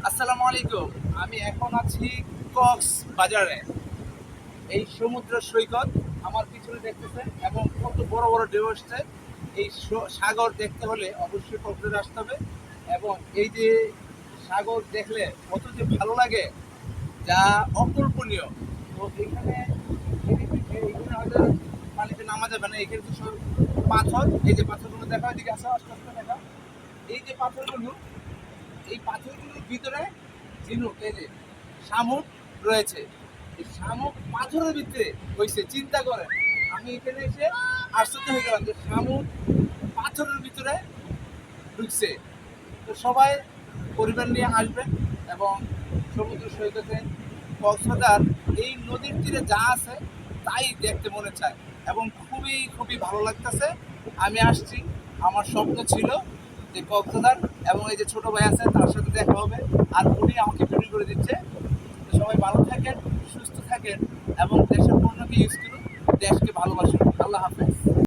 আসসালামু আলাইকুম। আমি এখন আছি কক্সবাজারে। এই সমুদ্র সৈকত আমার পিছনে দেখতেছেন এবং কত বড় বড় ঢেউ আসছে। এই সাগর দেখতে হলে অবশ্যই কক্সবাজারে আসতে হবে। এবং এই যে সাগর দেখলে কত যে ভালো লাগে, যা অকল্পনীয়। তো এখানে এইখানে হয়তো পানিতে নামা যাবে না, এখানে তো সব পাথর। এই যে পাথরগুলো দেখা, এদিকে আসো, আস্তে আস্তে দেখা। এই যে পাথরগুলো, এই পাথরগুলোর ভিতরে ঝিনুক, এই যে শামুক রয়েছে। এই শামুক পাথরের ভিতরে হয়েছে, চিন্তা করেন। আমি এখানে এসে আশ্চর্য হয়ে গেলাম যে শামুক পাথরের ভিতরে ঢুকছে। তো সবাই পরিবার নিয়ে আসবেন এবং সমুদ্র সৈকতে কক্সবাজার এই নদীর তীরে যা আছে তাই দেখতে মনে চায় এবং খুবই খুবই ভালো লাগতেছে। আমি আসছি, আমার স্বপ্ন ছিল যে কক্সবাজার, এবং এই যে ছোট ভাই আছে তার সাথে দেখা হবে, আর উনি আমাকে ভিডিও করে দিচ্ছে। তো সবাই ভালো থাকেন, সুস্থ থাকেন এবং দেশের পণ্যকে ইউজ করুন, দেশকে ভালোবাসুন। আল্লাহ হাফেজ।